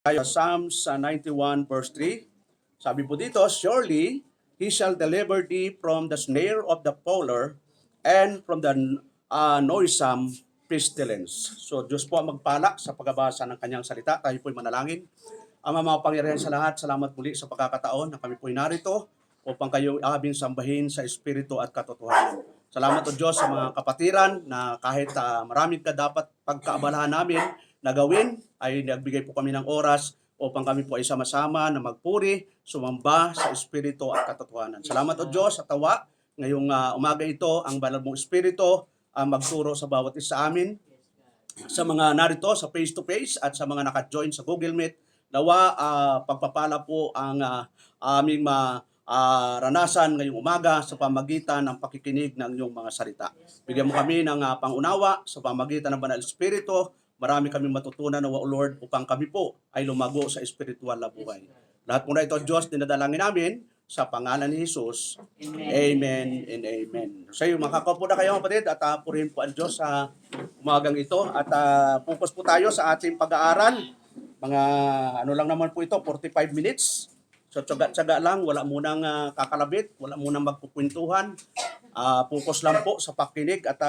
Tayo Psalms 91 verse 3. Sabi po dito, surely he shall deliver thee from the snare of the fowler and from the noisome pestilence. So Diyos po ang magpala sa pagbabasa ng kanyang salita. Tayo po'y manalangin. Ama, makapangyarihan sa lahat, salamat muli sa pagkakataon na kami po'y narito upang kayo aming sambahin sa Espiritu at katotohanan. Salamat o Diyos sa mga kapatiran na kahit maraming dapat pagkaabalahan namin na gawin, ay nagbigay po kami ng oras upang kami po ay sama-sama na magpuri, sumamba sa Espiritu at katotohanan. Salamat o Diyos sa tawa. Ngayong umaga ito, ang banal mong Espiritu ang magturo sa bawat isa amin, sa mga narito sa face-to-face at sa mga naka-join sa Google Meet. Nawa pagpapala po ang aming ranasan ngayong umaga sa pamagitan ng pakikinig ng iyong mga salita. Bigyan mo kami ng pangunawa sa pamagitan ng Banal Espiritu. Marami kami matutunan na, O Lord, upang kami po ay lumago sa espiritual na buhay. Lahat po na ito, Diyos, dinadalangin namin sa pangalan ni Jesus. Amen and amen. Sa iyo, makakaupo na kayo, kapatid, at purihin po ang Diyos sa umagang ito. At focus po tayo sa ating pag-aaral. Mga ano lang naman po ito, 45 minutes. So, tsaga-tsaga lang, wala munang kakalabit, wala munang magpupwentuhan. Focus lang po sa pakinig at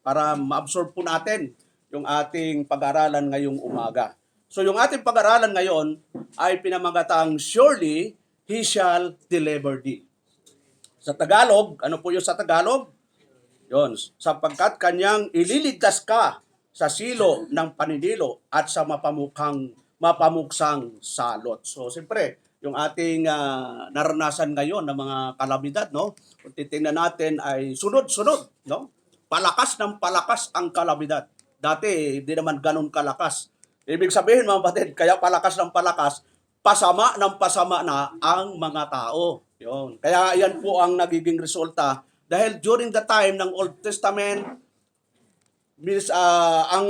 para ma-absorb po natin yung ating pag-aralan ngayong umaga. So yung ating pag-aralan ngayon ay pinamagatang surely he shall deliver thee. Sa Tagalog, ano po yung sa Tagalog? Yon, sapagkat kanyang ililigtas ka sa silo ng paninilo at sa mapamuksang salot. So siyempre, yung ating naranasan ngayon ng mga kalamidad, no? Kung titingnan natin ay sunod-sunod, no? Palakas ng palakas ang kalamidad. Dati, hindi naman ganun kalakas. Ibig sabihin, mga batid, kaya palakas ng palakas, pasama ng pasama na ang mga tao. Yun. Kaya yan po ang nagiging resulta. Dahil during the time ng Old Testament, ang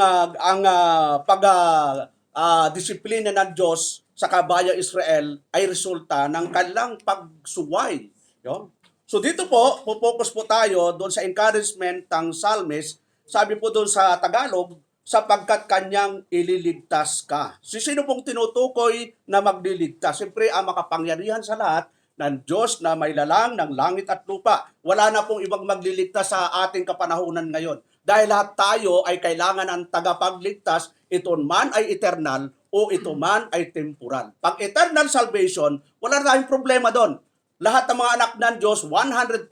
pag-disiplina ng Diyos sa kabayang Israel ay resulta ng kanilang pagsuway. Yun. So dito po, focus po tayo doon sa encouragement ng psalmist. Sabi po doon sa Tagalog, sapagkat kanyang ililigtas ka. Sino pong tinutukoy na magliligtas? Siyempre, ang makapangyarihan sa lahat ng Diyos na may lalang ng langit at lupa. Wala na pong ibang magliligtas sa ating kapanahunan ngayon. Dahil lahat tayo ay kailangan ng tagapagligtas, ito man ay eternal o ito man ay temporal. Pag eternal salvation, wala na tayong problema doon. Lahat ng mga anak ng Diyos, 100%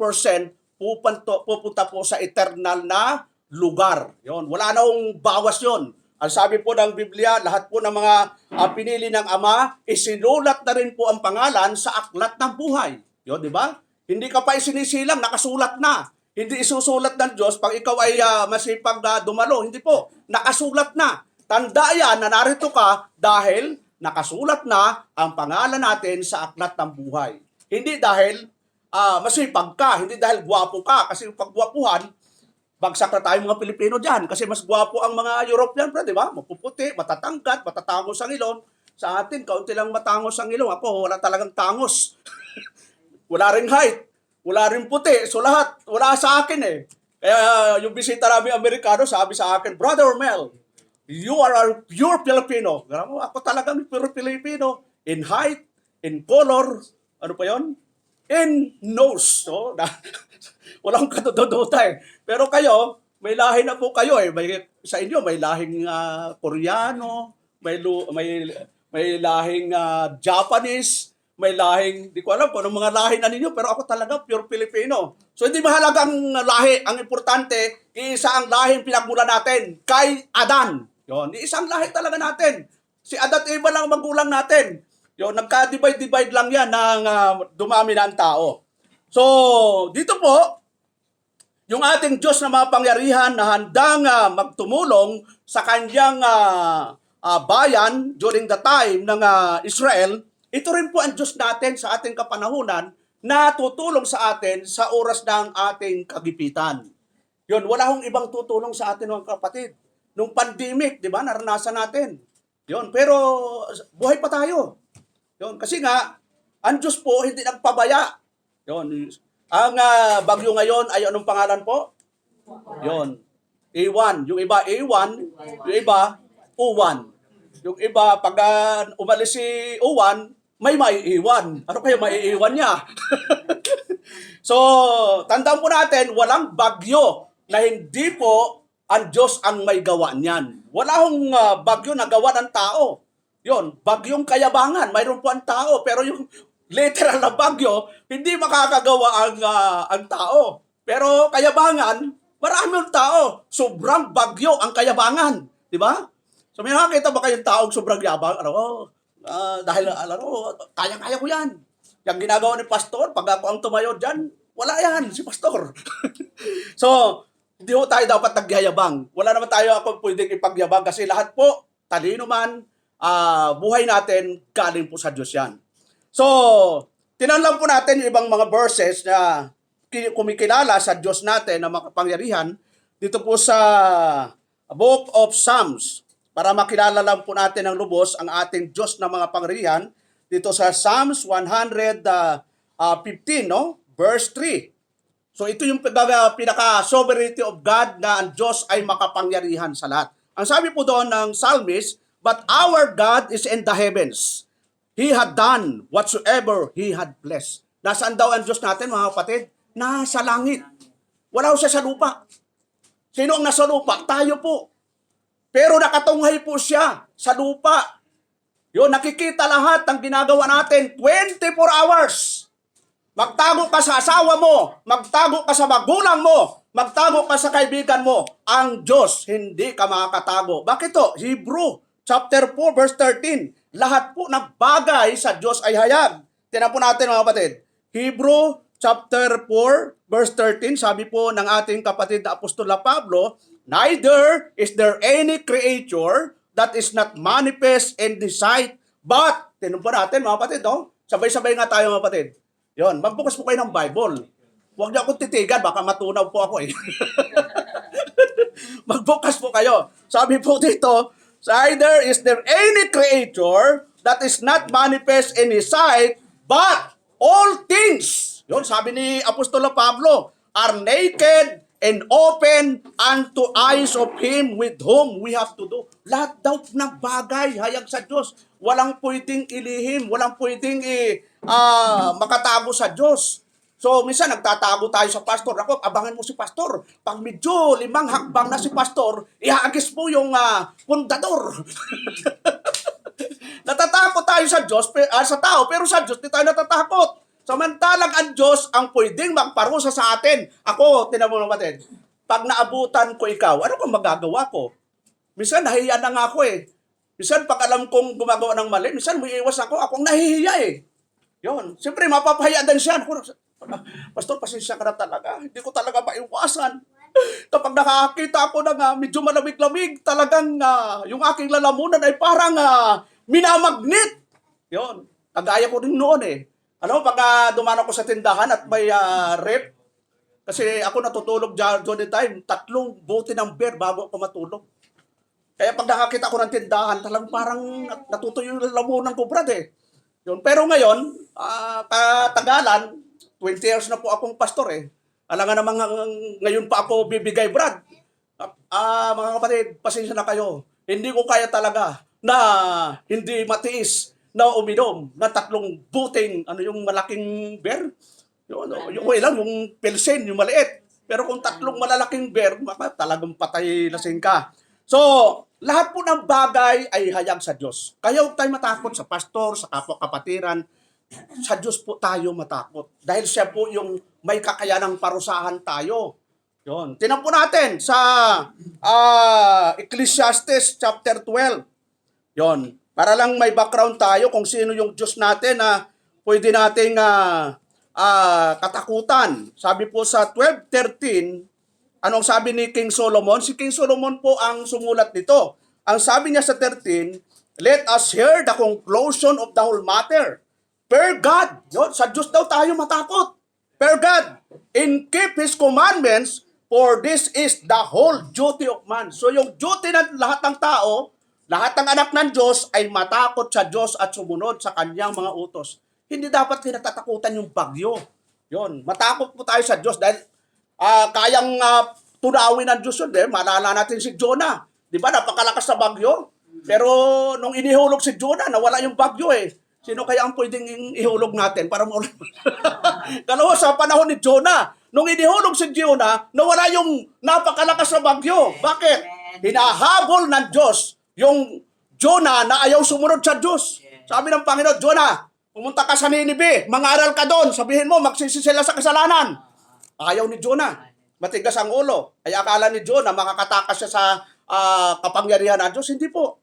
pupunta po sa eternal na lugar. Yon, wala na akong bawas yon. Ang sabi po ng Biblia, lahat po ng mga pinili ng Ama, isinulat na rin po ang pangalan sa aklat ng buhay. Yon, di ba? Hindi ka pa isinisilang, nakasulat na. Hindi isusulat ng Diyos pag ikaw ay masipag dumalo. Hindi po, nakasulat na. Tanda yan na narito ka dahil nakasulat na ang pangalan natin sa aklat ng buhay. Hindi dahil masipag ka, hindi dahil gwapo ka, kasi paggwapuhan, bagsak na tayo mga Pilipino dyan kasi mas gwapo ang mga European, di ba? Mapuputi, matatangkat, matatangos ang ilong. Sa atin, kaunti lang matangos ang ilong. Ako, wala talagang tangos. Wala ring height. Wala ring puti. So lahat, wala sa akin eh. Kaya yung bisita namin Amerikano, sabi sa akin, Brother Mel, you are a pure Filipino. Ako talagang pure Filipino. In height, in color, ano pa yon? In nose. So, walang katutuduta eh. Pero kayo, may lahi na po kayo eh. Sa inyo, may lahing Koreano, may lahing Japanese, may lahing, di ko alam kung anong mga lahi na ninyo, pero ako talaga pure Filipino. So hindi mahalaga ang lahi. Ang importante, isa ang lahing pinagmula natin kay Adan. Yon, isang lahi talaga natin. Si Adan iba lang ang magulang natin. Yon, nagka-divide lang yan ng dumami na ang tao. So, dito po, yung ating Diyos na mapangyarihan na handang magtumulong sa kanyang bayan during the time ng Israel, ito rin po ang Diyos natin sa ating kapanahunan na tutulong sa atin sa oras ng ating kagipitan. Yun, wala hong ibang tutulong sa atin mga kapatid. Nung pandemic, di ba, naranasan natin. Yun, pero buhay pa tayo. Yun, kasi nga, ang Diyos po hindi nagpabaya. Yun, ang bagyo ngayon ay anong pangalan po? Yon. A1. Yung iba A1, yung iba O1. Yung iba, pag umalis si Uwan, may maiiwan. Ano kaya maiiwan niya? So, tandaan po natin, walang bagyo na hindi po ang Diyos ang may gawa niyan. Wala hong bagyo na gawa ng tao. Yon, bagyong kayabangan, mayroon po ang tao, pero yung literal na bagyo, hindi makakagawa ang tao. Pero kayabangan, marami ang tao. Sobrang bagyo ang kayabangan. Di ba? So, may nakakita ba kayong taong sobrang yabang? Dahil, kaya-kaya ko yan. Yung ginagawa ni Pastor, pag ako ang tumayo dyan, wala yan, si Pastor. So, hindi ho tayo dapat nagyayabang. Wala naman tayo ako pwedeng ipagyabang kasi lahat po, talino man, buhay natin, galing po sa Diyos yan. So, tinanong po natin yung ibang mga verses na kumikilala sa Diyos natin na makapangyarihan dito po sa Book of Psalms para makilala lang po natin ng lubos ang ating Diyos na mga pangyarihan dito sa Psalms 115, no? Verse 3. So ito yung pinaka-sovereignty of God na ang Diyos ay makapangyarihan sa lahat. Ang sabi po doon ng psalmist, but our God is in the heavens. He had done whatsoever He had blessed. Nasaan daw ang Diyos natin, mga kapatid? Nasa langit. Wala siya sa lupa. Sino ang nasa lupa? Tayo po. Pero nakatunghay po siya sa lupa. Yun, nakikita lahat ng ginagawa natin 24 hours. Magtago ka sa asawa mo, magtago ka sa magulang mo, magtago ka sa kaibigan mo. Ang Diyos, hindi ka makakatago. Bakit to? Hebrew chapter 4 verse 13. Lahat po ng bagay sa Diyos ay hayag. Tingnan po natin, mga kapatid. Hebrew chapter 4 verse 13, sabi po ng ating kapatid na Apostol Pablo, neither is there any creature that is not manifest in the sight. But, tingnan po natin, mga kapatid, no? Sabay-sabay nga tayo, mga kapatid. Yon, magbukas po kayo ng Bible. Huwag niyo akong titigan, baka matunaw po ako eh. Magbukas po kayo. Sabi po dito, either is there any creature that is not manifest in His sight, but all things, yon, sabi ni Apostol Pablo, are naked and open unto eyes of Him with whom we have to do. Lahat daw ng bagay, hayag sa Diyos. Walang pwedeng ilihim, walang pwedeng makatago sa Diyos. So, minsan nagtatago tayo sa pastor. Ako, abangan mo si pastor. Pag medyo 5 hakbang na si pastor, ihaagis mo yung pundador. Natatakot tayo sa Diyos, sa tao, pero sa Diyos, di tayo natatakot. Samantalang ang Diyos ang pwedeng magparusa sa atin. Ako, tinamo natin, pag naabutan ko ikaw, ano kung magagawa ko? Minsan, nahihiya na nga ako eh. Minsan, pag alam kong gumagawa ng mali, minsan, umiiwas ako. Akong nahihiya eh. Yun. Siyempre, mapapahiya din siya. Pastor, pasensya ka na talaga. Hindi ko talaga maiwasan. Kapag nakakita ako na medyo malamig-lamig, talagang yung aking lalamunan ay parang minamagnet. Yun. Kagaya ko rin noon eh. Ano, pag dumaan ako sa tindahan at may rep, kasi ako natutulog dyan time, 3 bote ng beer bago ako matulog. Kaya pag nakakita ko ng tindahan, talagang parang natutuyo yung lamunan ko, brad eh. Yun. Pero ngayon, katagalan, 20 years na po akong pastor eh. Alam nga naman ngayon pa ako bibigay, brad. Mga kapatid, pasensya na kayo. Hindi ko kaya talaga na hindi matiis na uminom na 3 buting, yung malaking beer. Yung lang, yung pilsen, yung maliit. Pero kung 3 malalaking beer, talagang patay lasing ka. So, lahat po ng bagay ay hayag sa Diyos. Kaya huwag tayo matakot sa pastor, sa kapwa-kapatiran. Sa Diyos po tayo matakot. Dahil siya po yung may kakayanang parusahan tayo. Yun. Tingnan po natin sa Ecclesiastes chapter 12. Yon. Para lang may background tayo kung sino yung Diyos natin na pwede nating katakutan. Sabi po sa 12:13, anong sabi ni King Solomon? Si King Solomon po ang sumulat nito. Ang sabi niya sa 13, let us hear the conclusion of the whole matter. Per God, yun, sa Diyos daw tayo matakot. Per God, and keep His commandments, for this is the whole duty of man. So yung duty ng lahat ng tao, lahat ng anak ng Diyos ay matakot sa Diyos at sumunod sa kanyang mga utos. Hindi dapat kinatatakutan yung bagyo. Yun, matakot po tayo sa Diyos dahil kayang tunawin ng Diyos yun. Maalala natin si Jonah. Di ba, napakalakas na bagyo. Pero nung inihulog si Jonah, nawala yung bagyo eh. Sino kaya ang pwedeng ihulog natin para maulan? Dalawa sa panahon ni Jonah, nung inihulog si Jonah, nawala yung napakalakas na bagyo. Bakit? Hinahabol ng Diyos yung Jonah na ayaw sumunod sa Diyos. Sabi ng Panginoon, Jonah, pumunta ka sa Ninive, mangaral ka doon, sabihin mo, magsisi sila sa kasalanan. Ayaw ni Jonah. Matigas ang ulo. Ay akala ni Jonah, makakatakas siya sa kapangyarihan ng Diyos. Hindi po.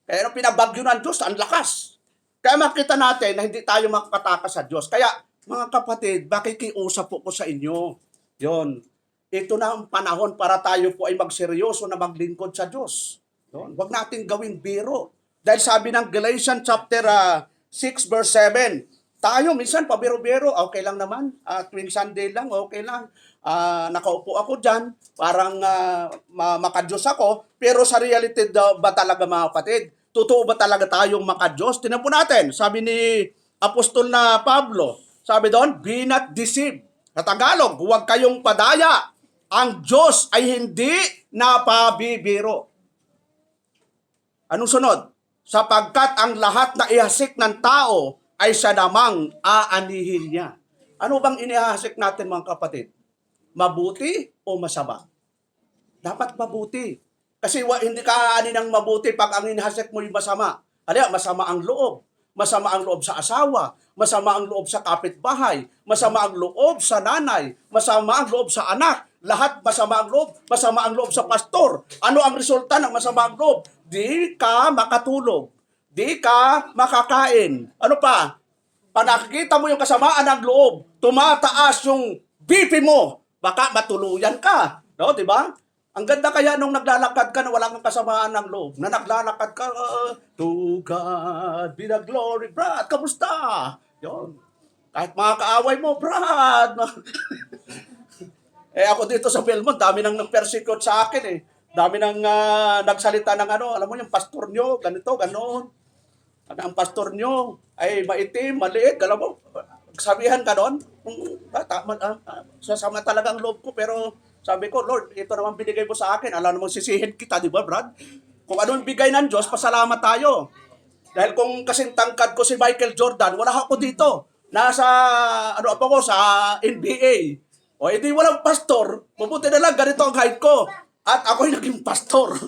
Kaya nung pinabagyo ng Diyos, ang lakas. Kaya makita natin na hindi tayo makakatakas sa Diyos. Kaya, mga kapatid, makikiusap po ko sa inyo. Yon. Ito na ang panahon para tayo po ay magseryoso na maglingkod sa Diyos. Yon. Huwag natin gawing biro. Dahil sabi ng Galatians chapter 6 verse 7, tayo minsan pabiro-biro, okay lang naman. Tuwing Sunday lang, okay lang. Nakaupo ako dyan, parang makadiyos ako. Pero sa reality ba talaga mga kapatid? Totoo ba talaga tayong makadiyos? Tingnan po natin, sabi ni Apostol na Pablo, sabi doon, be not deceived. Sa Tagalog, huwag kayong padaya. Ang Diyos ay hindi napabibiro. Anong sunod? Sapagkat ang lahat na ihasik ng tao ay siya namang aanihin niya. Ano bang inihasik natin mga kapatid? Mabuti o masama? Dapat mabuti. Kasi hindi ka aani ng mabuti pag ang inihasik mo yung masama. Kaya masama ang loob. Masama ang loob sa asawa. Masama ang loob sa kapitbahay. Masama ang loob sa nanay. Masama ang loob sa anak. Lahat masama ang loob. Masama ang loob sa pastor. Ano ang resulta ng masama ang loob? Di ka makatulog. Di ka makakain. Ano pa? Panakikita mo yung kasamaan ng loob, tumataas yung BP mo, baka matuluyan ka. No, di ba? Ang ganda kaya nung naglalakad ka na wala kang kasamaan ng loob, na naglalakad ka, to God be the glory, Brad, kamusta? Yun. Kahit mga kaaway mo, Brad. Ako dito sa Belmont, dami nang persecute sa akin eh. Dami nang nagsalita ng alam mo yung pastor nyo, ganito, ganon. Ang pastor nyo ay maitim, maliit, alam mo, sabihan ka doon, sasama talaga ang loob ko, pero sabi ko, Lord, ito naman binigay mo sa akin, alam namang sisihin kita, di ba, Brad? Kung ano yung bigay ng Diyos, pasalamat tayo. Dahil kung kasing tangkad ko si Michael Jordan, wala ako dito. Nasa, ako sa NBA. O, edi walang pastor, mabuti na lang, ganito ang height ko. At ako'y naging pastor.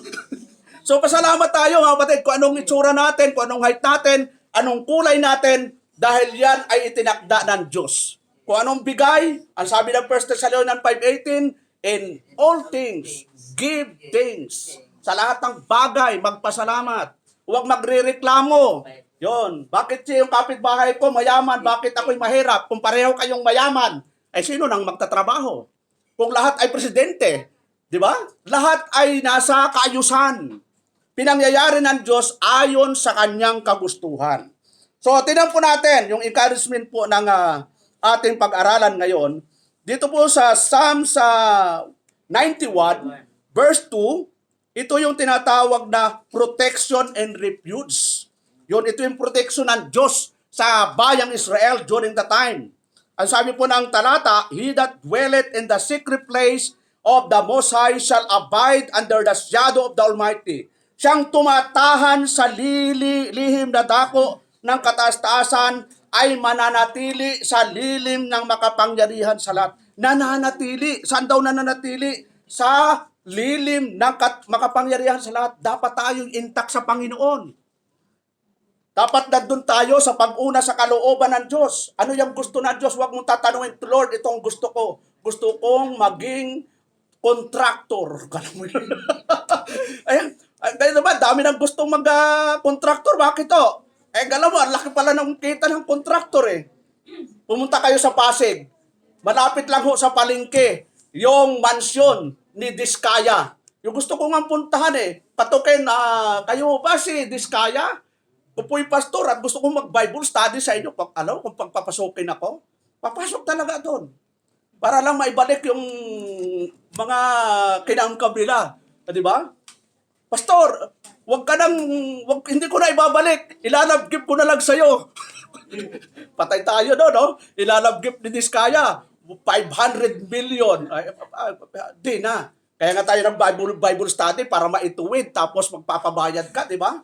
So, pasalamat tayo mga kapatid kung anong itsura natin, kung anong height natin, anong kulay natin, dahil yan ay itinakda ng Diyos. Kung anong bigay, ang sabi ng 1 Thessalonians 5:18, in all things, give thanks. Sa lahat ng bagay, magpasalamat. Huwag magrereklamo. Yon. Bakit yung kapitbahay ko mayaman? Bakit ako'y mahirap? Kung pareho kayong mayaman, ay sino nang magtatrabaho? Kung lahat ay presidente, di ba? Lahat ay nasa kaayusan. Pinangyayari ng Diyos ayon sa kanyang kagustuhan. So, tingnan po natin yung encouragement po ng ating pag-aralan ngayon. Dito po sa Psalms 91, verse 2, ito yung tinatawag na protection and refuge. Yun, ito yung protection ng Diyos sa bayang Israel during the time. Ang sabi po ng talata, he that dwelleth in the secret place of the Most High shall abide under the shadow of the Almighty. Siyang tumatahan sa lihim na dako ng kataas-taasan ay mananatili sa lilim ng makapangyarihan sa lahat. Nananatili. Saan daw nananatili? Sa lilim ng makapangyarihan sa lahat. Dapat tayong intact sa Panginoon. Dapat nandun tayo sa pag-una sa kalooban ng Diyos. Ano yung gusto ng Diyos? Huwag mong tatanungin, Lord, itong gusto ko. Gusto kong maging contractor. Kala mo yun. Ayan. Kaya naman, dami nang gustong mag-contractor. Bakit to? Alam mo, ang laki pala ng kita ng contractor eh. Pumunta kayo sa Pasig. Malapit lang ho sa palengke. Yung mansyon ni Diskaya. Yung gusto ko nga puntahan eh. Patukin, kayo ba si Diskaya? Kung po'y pastor at gusto kong mag-Bible study sa inyo, alam kung pagpapasukin ako, papasok talaga doon. Para lang maibalik yung mga kinangkab nila. Di ba? Pastor, hindi ko na ibabalik. Ilalabgip ko na lang sa'yo. Patay tayo doon, no? Ilalabgip ni Diskaya. 500 million. Di na. Kaya nga tayo Bible study para maituwid tapos magpapabayad ka, di ba?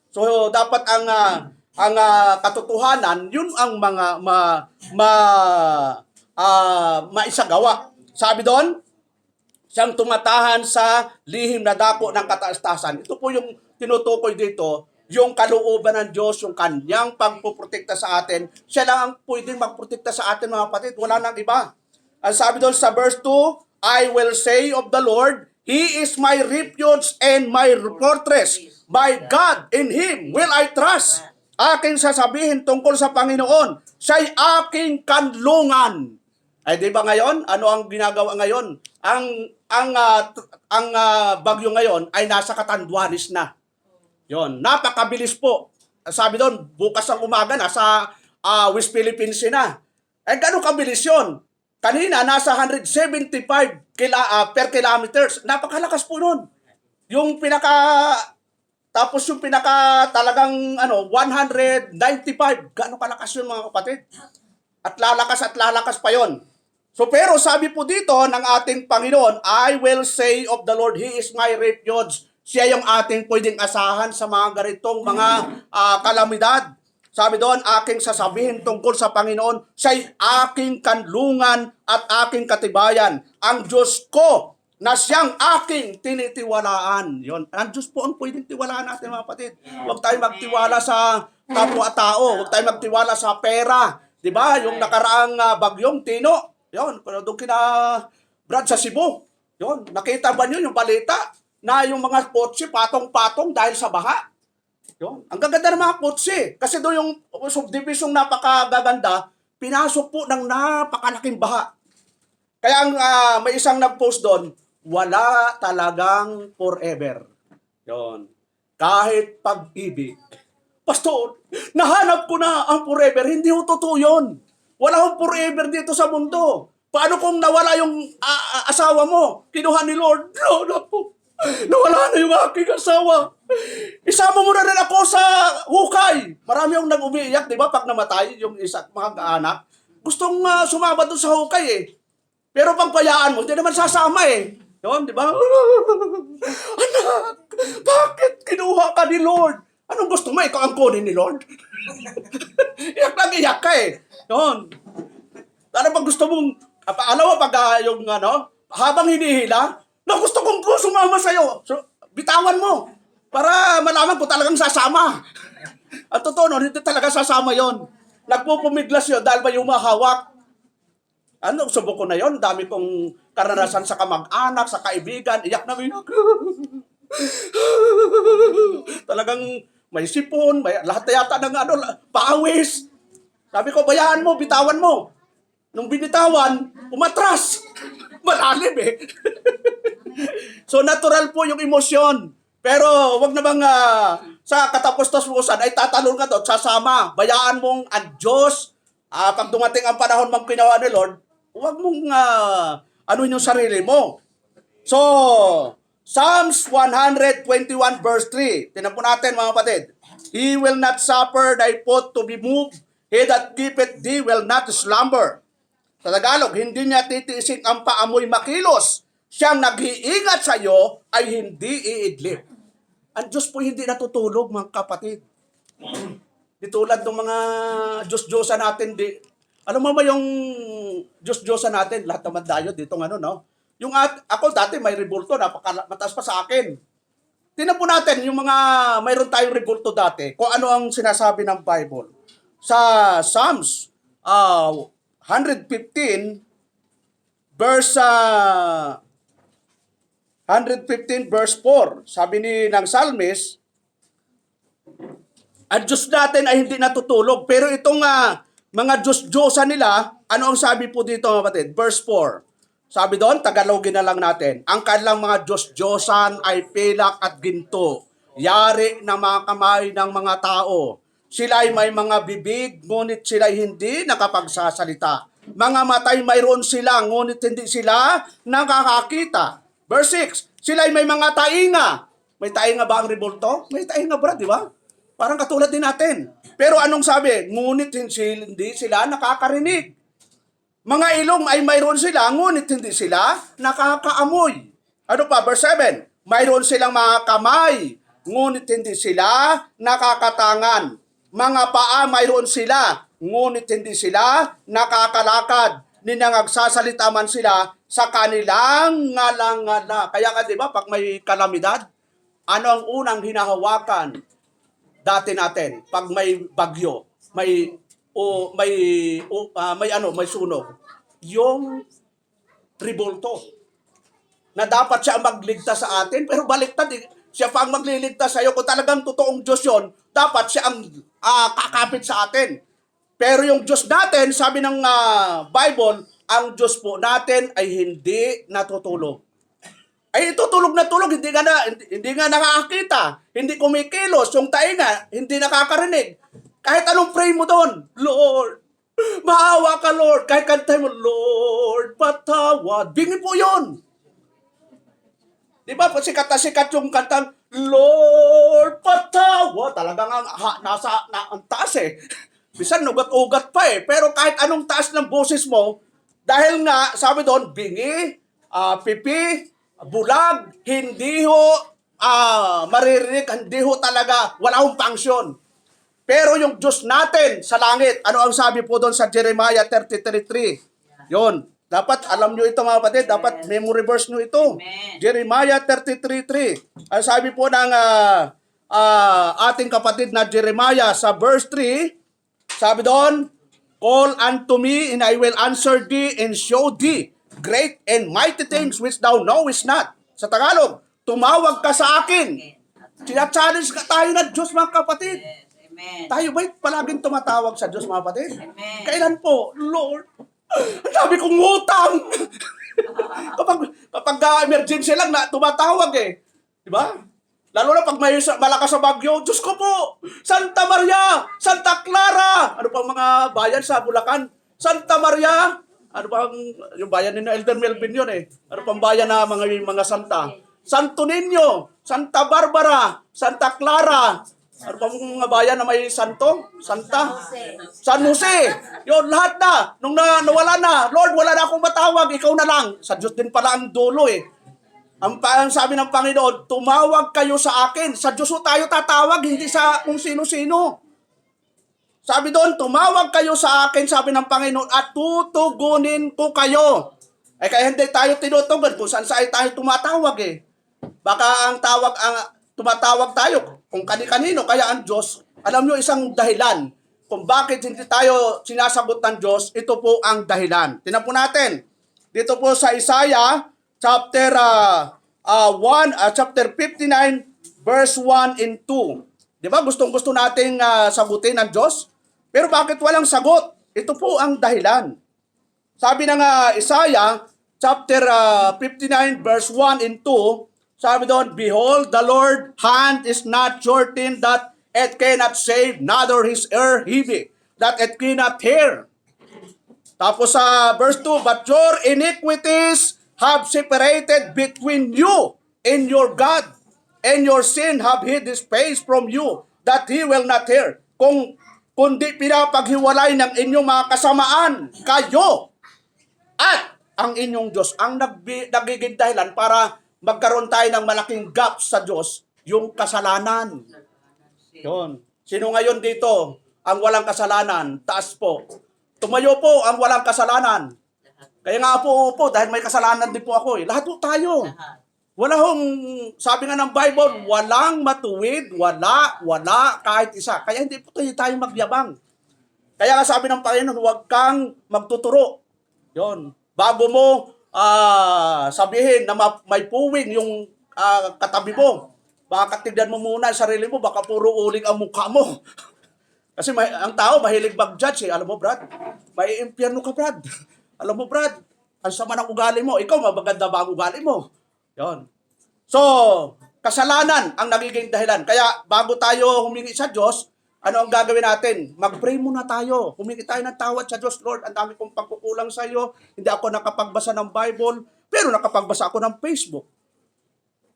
So dapat ang katotohanan, yun ang mga maisagawa. Sabi doon, siyang tumatahan sa lihim na dako ng kataas-tasan. Ito po yung tinutukoy dito, yung kalooban ng Diyos, yung kanyang pagpuprotekta sa atin. Siya lang ang pwedeng magprotekta sa atin, mga kapatid. Wala nang iba. Ang sabi doon sa verse 2, I will say of the Lord, He is my refuge and my fortress. My God, in Him will I trust. Aking sasabihin tungkol sa Panginoon, siya'y aking kanlungan. Ay di ba ngayon? Ano ang ginagawa ngayon? Ang bagyo ngayon ay nasa Catanduanes na. Yon, napakabilis po. Sabi doon, bukas ang umaga nasa West Philippines na. Eh gano'ng kabilis 'yon? Kanina nasa 175 per kilometers. Napakalakas po noon. Yung tapos yung talagang 195. Gano'ng kalakas yun, mga kapatid? At lalakas pa yon. So pero sabi po dito ng ating Panginoon, I will say of the Lord, He is my refuge. Siya yung ating pwedeng asahan sa mga ganitong mga kalamidad. Sabi doon, aking sasabihin tungkol sa Panginoon, siya'y aking kanlungan at aking katibayan. Ang Diyos ko na siyang aking tinitiwalaan. Yon. Ang Diyos po ang pwedeng tiwalaan natin, mga kapatid. Huwag tayo magtiwala sa kapwa-tao. Huwag tayo magtiwala sa pera. Diba? Yung nakaraang bagyong Tino. Yon. Doon kina Brad sa Cebu. Yon. Nakita ba niyo yung balita na yung mga kotse patong-patong dahil sa baha? Yun. Ang gaganda ng mga kotse. Kasi doon yung subdivision napakagaganda, pinasok po ng napakalaking baha. Kaya may isang nag-post doon, wala talagang forever. Yun. Kahit pag-ibig. Pastor, nahanap ko na ang forever. Hindi ho totoo yun. Wala hong forever dito sa mundo. Paano kung nawala yung asawa mo? Kinuha ni Lord. No po. Nawala na yung aking asawa. Isama mo na rin ako sa hukay. Marami yung nag-umiiyak, di ba? Pag namatay yung mga anak. Gustong sumama doon sa hukay eh. Pero pag payaan mo, hindi naman sasama eh. Yun, di ba? Anak, bakit kinuha ka ni Lord? Anong gusto mo? Ikaw ang kunin ni Lord? Iyak lang iyak ka eh. Yun. Ano pag gusto mong, alam mo pag habang hinihila, na gusto kong sumama sa'yo. So, bitawan mo. Para malaman ko talagang sasama. At totoo, no, hindi talaga sasama yon. Nagpupumiglas yun dahil may humahawak. Subok ko na yon. Dami kong karanasan sa kamag-anak, sa kaibigan. Iyak na iyak. Talagang may sipon, lahat na yata ng paawis. Sabi ko, bayaan mo, bitawan mo. Nung binitawan, umatras. Malalim eh. So natural po yung emosyon. Pero wag namang sa katapos-tapusan ay tatalon ka doon, sasama. Bayaan mong ang Diyos, pag dumating ang panahon mang ginawa ni Lord, wag mong yung sarili mo. So, Psalms 121 verse 3. Tinan po natin, mga kapatid. He will not suffer thy foot to be moved. He that keepeth thee will not slumber. Sa Tagalog, hindi niya titiisin ang paamoy makilos. Siyang nag-iingat sa iyo ay hindi iidlip. Ang Diyos po hindi natutulog, mga kapatid. Di tulad ng mga Diyos-Diyosa natin. Alam mo ba yung Diyos-Diyosa natin? Lahat naman tayo dito Yung ako dati may rebulto, mataas pa sa akin. Tingnan po natin yung mayroon tayong rebulto dati, kung ano ang sinasabi ng Bible. Sa Psalms 115 verse 4, sabi ng psalmist, ang Diyos natin ay hindi natutulog. Pero itong mga Diyos-Diyosa nila, ano ang sabi po dito, mga kapatid? Verse 4. Sabi doon, Tagalogin na lang natin. Ang kanilang mga Diyos-Diyosan ay pilak at ginto. Yari na mga kamay ng mga tao. Sila ay may mga bibig, ngunit sila ay hindi nakapagsasalita. Mga matay mayroon sila, ngunit hindi sila nakakakita. Verse 6, sila ay may mga tainga. May tainga ba ang rebulto? May tainga, brad, di ba? Parang katulad din natin. Pero anong sabi? Ngunit hindi sila nakakarinig. Mga ilong ay mayroon sila, ngunit hindi sila nakakaamoy. Ano pa? Verse 7. Mayroon silang mga kamay, ngunit hindi sila nakakatangan. Mga paa mayroon sila, ngunit hindi sila nakakalakad. Ninangagsasalita man sila sa kanilang ngalangala. Kaya nga, di ba, pag may kalamidad, ano ang unang hinahawakan dati natin pag may bagyo, may sunog? Yung rebulto na dapat siya ang magligtas sa atin, pero baliktad eh. Siya pa ang magliligtas sa iyo. Kung talagang totoong Diyos yon, dapat siya ang kakapit sa atin. Pero yung Diyos natin, sabi ng Bible, ang Diyos po natin ay hindi natutulog. Ay tutulog na tulog, hindi nga nakakakita, hindi kumikilos, yung tainga, hindi nakakarinig. Kahit anong pray mo doon, Lord, maawa ka, Lord. Kahit kantay mo, Lord, patawad. Bingi po yun. Di ba, sikat na sikat yung kantang, Lord, patawad. Talagang ang taas eh. Bisan ugat-ugat pa eh. Pero kahit anong taas ng boses mo, dahil nga, sabi doon, bingi, pipi, bulag, hindi ho maririnig, hindi ho talaga, wala hong function. Pero yung Diyos natin sa langit, ano ang sabi po doon sa Jeremiah 33:3? Yon. Dapat alam nyo ito mga kapatid, dapat memory verse nyo ito. Amen. Jeremiah 33:3. Ang sabi po ng ating kapatid na Jeremiah sa verse 3, sabi doon, call unto me and I will answer thee and show thee great and mighty things which thou knowest not. Sa Tagalog, tumawag ka sa akin. Sina-challenge ka tayo ng Diyos mga kapatid. Yes. Amen. Tayo ba'y palaging tumatawag sa Diyos mga kapatid? Amen. Kailan po? Lord, ang dami kong utang. kapag emergency lang na tumatawag eh. Di ba? Lalo na pag may malakas sa bagyo, Diyos ko po, Santa Maria, Santa Clara, ano pang mga bayan sa Bulacan? Santa Maria, ano pang, yung bayan ni Elder Melvin yun eh. Ano pang bayan na mga santa? Santo Niño, Santa Barbara, Santa Clara, ano pang mga bayan na may santo? Santa? San Jose. Yun, lahat na. Nung nawala na, Lord, wala na akong matawag, ikaw na lang. Sa Diyos din pala ang dulo eh. Ang sabi ng Panginoon, tumawag kayo sa akin. Sa Diyos tayo tatawag, hindi sa kung sino-sino. Sabi doon, tumawag kayo sa akin, sabi ng Panginoon, at tutugunin ko kayo. Eh kaya hindi tayo tinutugon kung saan tayo tumatawag eh. Baka tumatawag tayo kung kani-kanino, kaya ang Diyos, alam nyo isang dahilan kung bakit hindi tayo sinasagot ng Diyos, ito po ang dahilan. Tingnan po natin. Dito po sa Isaiah, chapter 59, verse 1 and 2. Di ba? Gustong-gusto nating sagutin ng Diyos. Pero bakit walang sagot? Ito po ang dahilan. Sabi ng Isaiah, chapter 59, verse 1 and 2, sabi doon, behold, the Lord's hand is not shortened that it cannot save, neither his ear heavy, that it cannot hear. Tapos sa verse 2, but your iniquities have separated between you and your God, and your sin have hid his face from you, that he will not hear. Kundi pinapaghiwalay ng inyong mga kasamaan, kayo, at ang inyong Diyos. Ang nagiging dahilan para magkaroon tayo ng malaking gap sa Diyos, yung kasalanan. Yun. Sino ngayon dito ang walang kasalanan? Taas po. Tumayo po ang walang kasalanan. Kaya nga po, dahil may kasalanan din po ako eh. Lahat po tayo. Wala hong, sabi nga ng Bible, walang matuwid, wala, kahit isa. Kaya hindi po tayo magyabang. Kaya nga sabi ng Panginoon, huwag kang magtuturo. Yun. Bago mo sabihin na may puwing yung katabi mo, baka tignan mo muna ang sarili mo, baka puro uling ang mukha mo. Kasi ang tao mahilig mag-judge eh. Alam mo, Brad, may impyerno ka, Brad. Alam mo, Brad, ang sama ng ugali mo. Ikaw, maganda ba ang ugali mo? Yon. So, kasalanan ang nagiging dahilan. Kaya, bago tayo humingi sa Diyos, ano ang gagawin natin? Mag-pray muna tayo. Humingi tayo ng tawad sa Diyos. Lord, ang dami kong pagkukulang sa iyo. Hindi ako nakapagbasa ng Bible, pero nakapagbasa ako ng Facebook.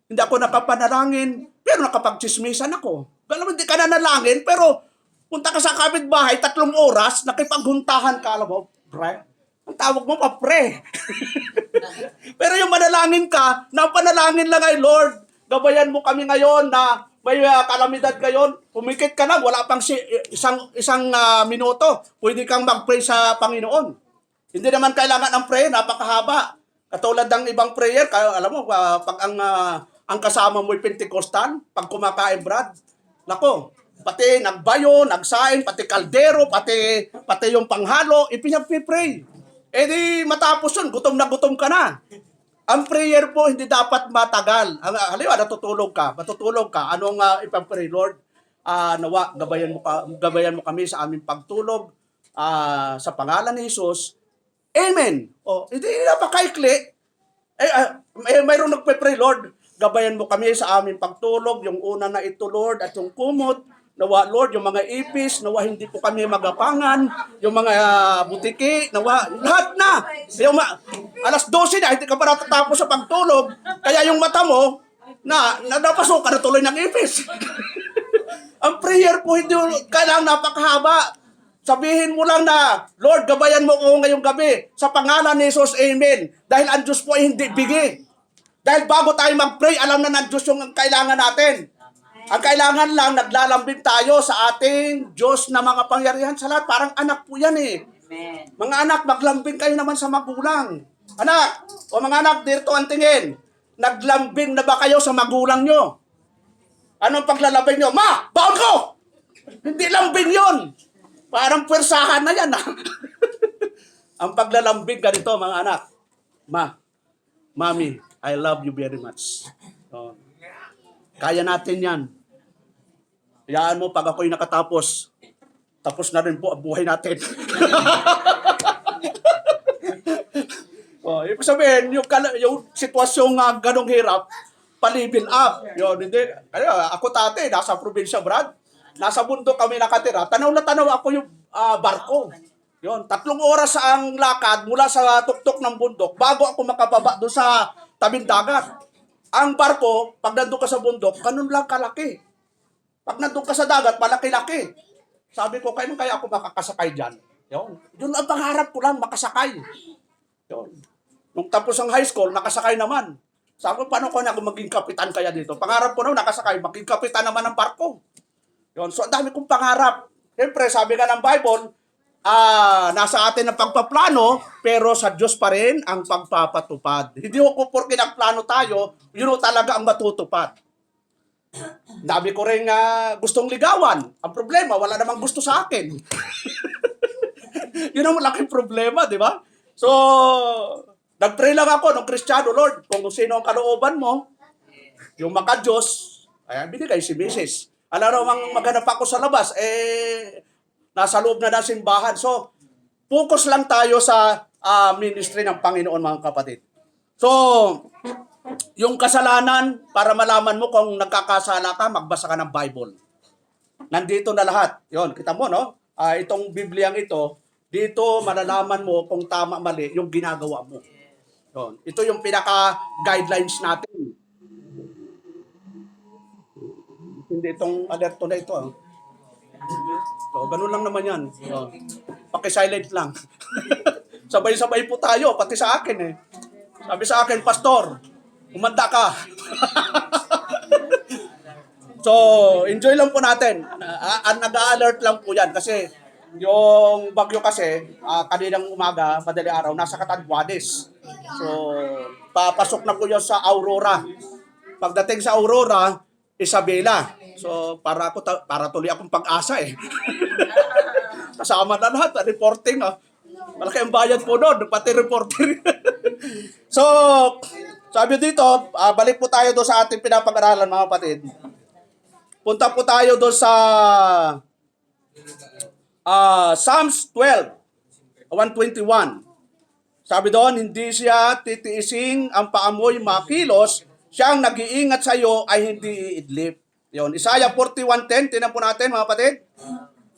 Hindi ako nakapanalangin, pero nakapagchismisan ako. Alam mo, hindi ka nanalangin, pero punta ka sa kapitbahay, 3 oras, nakipaghuntahan ka, alam mo, Brian. Ang tawag mo pa, pre. Pero yung manalangin ka, na panalangin lang ay, Lord, gabayan mo kami ngayon na may kalamidad ngayon, pumikit ka lang, wala pang isang minuto, pwede kang mag-pray sa Panginoon. Hindi naman kailangan ng prayer, napakahaba. Katulad ng ibang prayer, alam mo, pag ang kasama mo'y Pentecostal, pag kumakain, Brad, nako, pati nagbayo, nagsain, pati kaldero, pati yung panghalo, ipinag-pray. Eh di matapos yun, gutom na gutom ka na. Ang prayer po hindi dapat matagal. Halimbawa, matutulog ka. Anong ipag-pray, Lord? Nawa, gabayan mo kami sa aming pagtulog sa pangalan ni Jesus. Amen. O, hindi napakaikli. Mayroong nagpe-pray, Lord, gabayan mo kami sa aming pagtulog, yung una na ito, Lord, at yung kumot. Nawa, Lord, yung mga ipis, nawa hindi po kami magapangan, yung mga butiki, nawa, lahat na. Alas 12 na, hindi ka pa natatapos sa pagtulog, kaya yung mata mo, napasok ka na tuloy ng ipis. Ang prayer po, hindi kailangang napakahaba. Sabihin mo lang na, Lord, gabayan mo ko ngayong gabi, sa pangalan ni Jesus, Amen. Dahil ang Diyos po ay hindi bigi. Dahil bago tayo mag-pray, alam na ng Diyos yung kailangan natin. Ang kailangan lang, naglalambing tayo sa ating Diyos na mga pangyarihan sa lahat. Parang anak po yan eh. Amen. Mga anak, maglambing kayo naman sa magulang. Anak, o mga anak, dito ang tingin. Naglambing na ba kayo sa magulang nyo? Anong paglalambing nyo? Ma, baon ko! Hindi lambing yun. Parang pwersahan na yan. Ang paglalambing ganito, mga anak. Mami, I love you very much. Oh. Kaya natin yan. Hayaan mo, pag ako'y nakatapos, tapos na rin po ang buhay natin. Ibig sabihin, yung sitwasyong ganong hirap, palibil up. Yun, hindi. Ako tate, nasa probinsya, Brad. Nasa bundok kami nakatira. Tanaw na tanaw ako yung barko. Yun, 3 oras ang lakad mula sa tuktok ng bundok bago ako makababa doon sa tabing dagat. Ang barko, pag nandun ka sa bundok, ganun lang kalaki. Pag nandun ka sa dagat, malaki-laki. Sabi ko, kaya ako makakasakay dyan? Yun ang pangarap ko lang, makasakay. Yun. Nung tapos ang high school, nakasakay naman. Sabi ko, paano ko na ako maging kapitan kaya dito? Pangarap ko na nakasakay, maging kapitan naman ng barko. Yun. So, ang dami kong pangarap. Siyempre, sabi nga ng Bible, nasa atin ang pagpaplano, pero sa Diyos pa rin ang pagpapatupad. Hindi ko porke nagplano tayo, yun talaga ang matutupad. Dami ko rin gustong ligawan. Ang problema, wala namang gusto sa akin. Yun ang malaking problema, di ba? So, nag-pray lang ako ng Kristiyano, Lord, kung sino ang kalooban mo, yung maka-Diyos, ayan, binigay si Mrs. Alam namang maghanap ako sa labas, nasa loob na ng simbahan. So, focus lang tayo sa ministry ng Panginoon, mga kapatid. So, yung kasalanan, para malaman mo kung nagkakasala ka, magbasa ka ng Bible. Nandito na lahat. Yon, kita mo, no? Itong Bibliang ito, dito malalaman mo kung tama, mali, yung ginagawa mo. Yon. Ito yung pinaka-guidelines natin. Hindi itong alerto na ito. So, ganun lang naman yan. So, paki-silent lang. Sabay-sabay po tayo, pati sa akin eh. Sabi sa akin, Pastor, umanda ka. So, enjoy lang po natin. Nag-alert lang po yan kasi yung bagyo kasi, kaninang umaga, madali araw, nasa Catanduanes. So, papasok na po yun sa Aurora. Pagdating sa Aurora, Isabela. So, para tuloy akong pag-asa eh. Kasama na lahat, reporting. Malaki ang bayad po doon, pati reporting. So, sabi dito, balik po tayo doon sa ating pinapag-aralan, mga kapatid. Punta po tayo doon sa Psalms 12, 121. Sabi doon, hindi siya titiising ang paamoy makilos, siyang nag-iingat sa iyo ay hindi iidlip. Yun, Isaiah 41:10, tinan po natin, mga kapatid.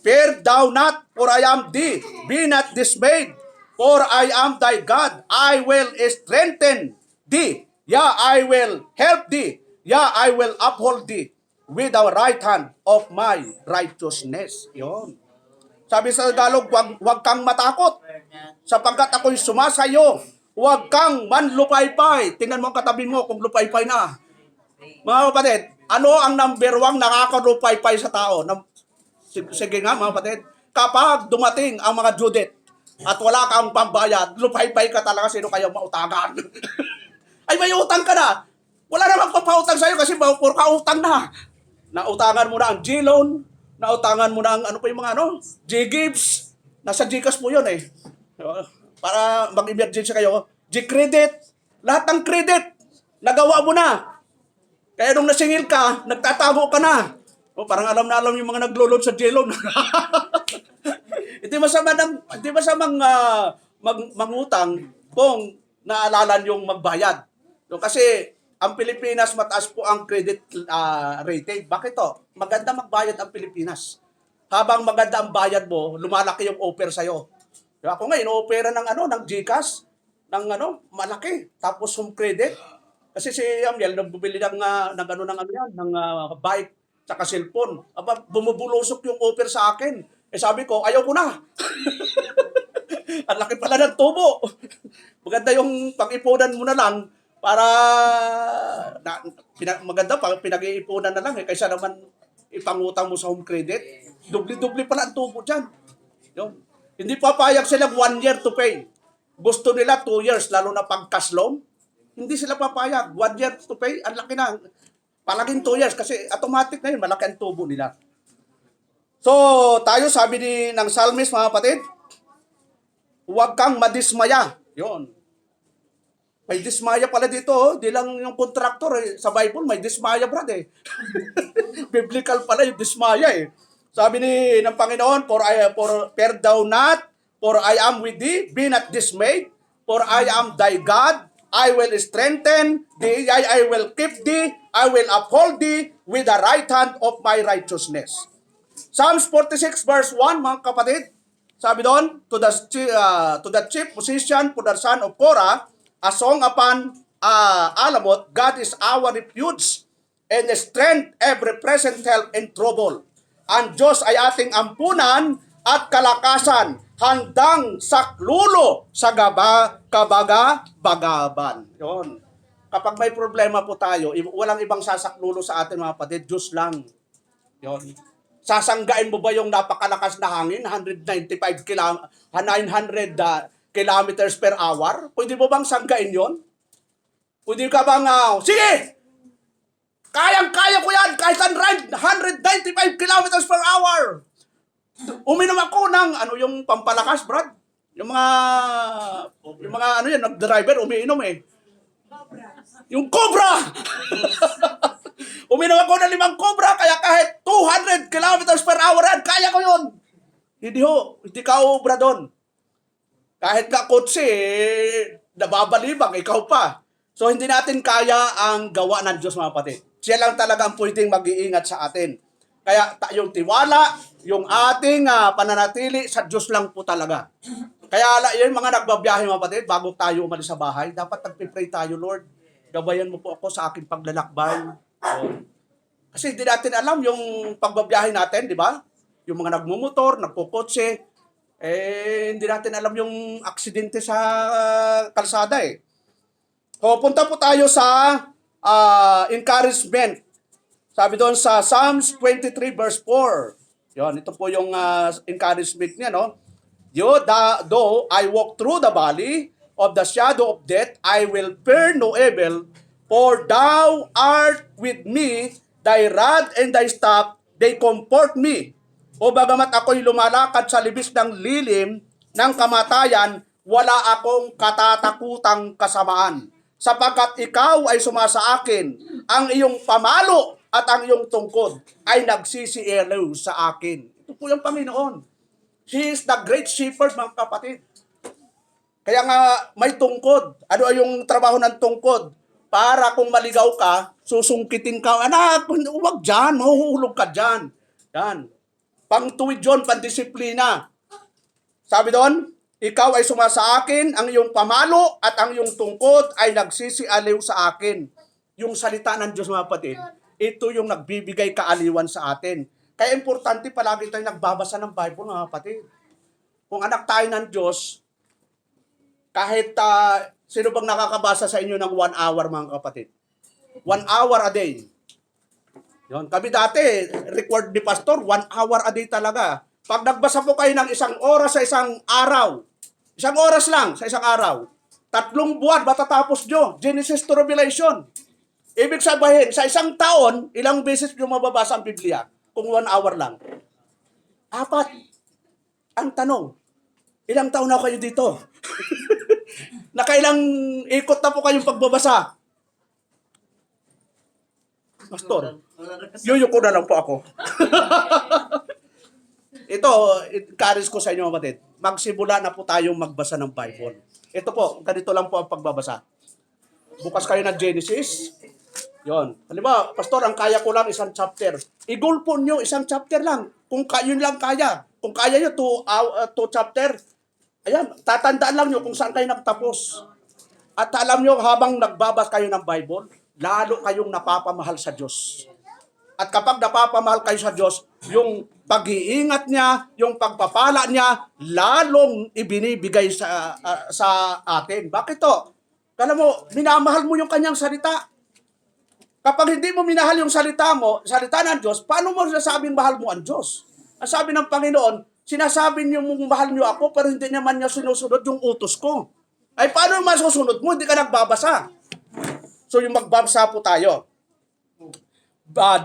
Fear thou not, for I am thee. Be not dismayed, for I am thy God. I will strengthen thee. Yeah, I will help thee. Yeah, I will uphold thee with the right hand of my righteousness. Yun. Sabi sa Tagalog, wag kang matakot sapagkat ako'y sumasayo. Huwag kang manlupaypay. Tingnan mo ang katabi mo kung lupaypay na. Mga kapatid, ano ang number one nakakalupaypay sa tao? Sige nga mga kapatid, kapag dumating ang mga due date at wala kang pambayad, lupaypay ka talaga, sino kayo mautangan? Ay, may utang ka na. Wala namang papautang sa'yo kasi puro ka utang na. Nautangan mo na ang G-loan, nautangan mo na ang ano pa yung mga G-gives. Nasa Gcash po yun eh. Para mag-emergency kayo. G-credit. Lahat ng credit. Nagawa mo na. Kaya nung nasingil ka, nagtatago ka na. Parang alam na alam yung mga naglo-load sa G-loan. Hindi masamang mangutang kung naalala yung magbayad. Kasi ang Pilipinas, mataas po ang credit rating. Bakit to? Maganda magbayad ang Pilipinas. Habang maganda ang bayad mo, lumalaki yung offer sa'yo. Diba? Ako nga, ino-opera ng GCash, malaki. Tapos home credit. Kasi si Amiel, nagbubili ng bike, tsaka cellphone. Aba, bumubulusok yung offer sa akin. Sabi ko, ayaw ko na. Ang laki pala ng tubo. Maganda yung pag-ipunan mo na lang para maganda pag pinag-iipunan na lang kaysa naman ipangutang mo sa home credit. Dubli-dubli pala ang tubo dyan. Yun. Hindi papayag sila 1 year to pay. Gusto nila 2 years, lalo na pag cash loan. Hindi sila papayag. 1 year to pay, ang laki na. Palaging 2 years kasi automatic na yun, malaki ang tubo nila. So, tayo sabi ng psalmist, mga kapatid, huwag kang madismaya. Yun. May dismaya pala dito, di lang yung contractor sa Bible, may dismaya, brad eh. Biblical pala yung dismaya eh. Sabi ng Panginoon, fear thou not, for I am with thee, be not dismayed, for I am thy God, I will strengthen thee, I will keep thee, I will uphold thee with the right hand of my righteousness. Psalms 46 verse 1, mga kapatid, sabi doon, to the chief musician, to the son of Korah, a song upon Alamot, God is our refuge and strength, every present help in trouble. Ang Diyos ay ating ampunan at kalakasan, handang saklulo sa kabagabagaban. Yun. Kapag may problema po tayo, walang ibang sasaklulo sa atin, mga kapatid, Diyos lang. Yun. Sasanggain mo ba yung napakalakas na hangin, 900 kilometers per hour? Pwede mo bang sanggain yon? Pwede ka bang, sige! Kayang-kaya ko yan, kahit 195 kilometers per hour. Uminom ako ng, yung pampalakas, Brad? Yung mga nag-driver, umiinom eh. Yung Cobra! Uminom ako ng 5 Cobra, kaya kahit 200 kilometers per hour yan, kaya ko yun. Hindi ka obra doon. Kahit ka kotse, nababalibang, ikaw pa. So, hindi natin kaya ang gawa ng Diyos, mga kapatid. Siya lang talaga ang pwedeng mag-iingat sa atin. Kaya yung tiwala, yung ating pananatili sa Diyos lang po talaga. Kaya yung mga nagbabiyahe, mga kapatid, bago tayo umalis sa bahay, dapat nagpipray tayo, Lord, gabayan mo po ako sa aking paglalakbay. So, kasi hindi natin alam yung pagbabiyahe natin, di ba? Yung mga nagmumotor, nagkukotse, hindi natin alam yung aksidente sa kalsada eh. So, punta po tayo sa encouragement. Sabi doon sa Psalms 23 verse 4. Yon, ito po yung encouragement niya, no? Though I walk through the valley of the shadow of death, I will fear no evil, for thou art with me, thy rod and thy staff, they comfort me. O bagamat ako'y lumalakad sa libis ng lilim ng kamatayan, wala akong katatakutang kasamaan. Sapagkat ikaw ay sumasa akin, ang iyong pamalo at ang iyong tungkod ay nagsisielaw sa akin. Ito po yung Panginoon. He is the great shepherd, mga kapatid. Kaya nga may tungkod. Ano ay yung trabaho ng tungkod? Para kung maligaw ka, susungkitin ka. Anak, huwag dyan, mahuhulog ka dyan. Yan. Pangtuwid yun, pandisiplina. Sabi doon, ikaw ay sumasa akin, ang iyong pamalo at ang iyong tungkod ay nagsisialiw sa akin. Yung salita ng Diyos, mga kapatid, ito yung nagbibigay kaaliwan sa atin. Kaya importante palagi tayong nagbabasa ng Bible, mga kapatid. Kung anak tayo ng Diyos, kahit sino bang nakakabasa sa inyo ng 1 hour, mga kapatid? 1 hour a day. Yon, kami dati, record ni Pastor, 1 hour a day talaga. Pag nagbasa po kayo ng 1 oras sa isang araw, 1 oras lang sa isang araw, 3 buwan matatapos nyo, Genesis to Revelation. Ibig sabihin, sa isang taon, ilang beses nyo mababasa ang Biblia? Kung 1 hour lang. 4. Ang tanong, ilang taon na kayo dito? Nakailang ikot na po kayong pagbabasa? Pastor, yuyuko na lang po ako. Ito, encourage ko sa inyo, kapatid. Magsimula na po tayong magbasa ng Bible. Ito po, ganito lang po ang pagbabasa. Bukas kayo ng Genesis. Yon. Halimbawa, Pastor, ang kaya ko lang 1 chapter. I-goal po nyo 1 chapter lang. Kung yun lang kaya. Kung kaya nyo 2 chapter, ayan, tatandaan lang nyo kung saan kayo nagtapos. At alam nyo, habang nagbabas kayo ng Bible, lalo kayong napapamahal sa Diyos. At kapag napapamahal kayo sa Diyos, yung pag-iingat niya, yung pagpapala niya, lalong ibinibigay sa atin. Bakit to? Kala mo, minamahal mo yung kanyang salita. Kapag hindi mo minahal yung salita ng Diyos, paano mo sinasabing mahal mo ang Diyos? Ang sabi ng Panginoon, sinasabi niyo mong mahal niyo ako, pero hindi naman niya sinusunod yung utos ko. Ay, paano masusunod mo? Hindi ka nagbabasa. So, yung magbabasa po tayo.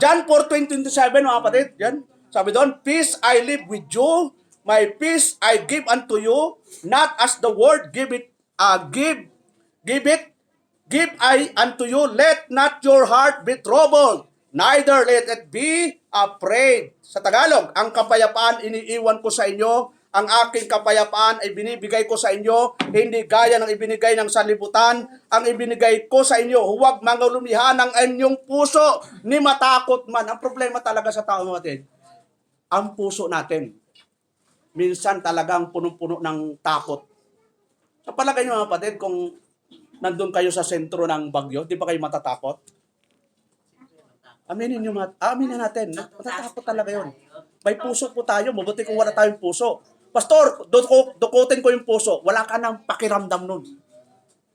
John 4:27, mga kapatid, yan. Sabi doon, peace I live with you, my peace I give unto you, not as the world give I unto you, let not your heart be troubled, neither let it be afraid. Sa Tagalog, ang kapayapaan iniiwan ko sa inyo, ang aking kapayapaan ay binibigay ko sa inyo, hindi gaya ng ibinigay ng sanlibutan, ang ibinigay ko sa inyo, huwag mangalumihan ang inyong puso, ni matakot man. Ang problema talaga sa tao natin, ang puso natin, minsan talagang punong-puno ng takot. Sa palagay nyo, mga kapatid, kung nandun kayo sa sentro ng bagyo, di ba kayo matatakot? Aminin natin, matatakot talaga yun. May puso po tayo, mabuti kung wala tayong puso. Pastor, dukutin ko yung puso, wala ka nang pakiramdam nun.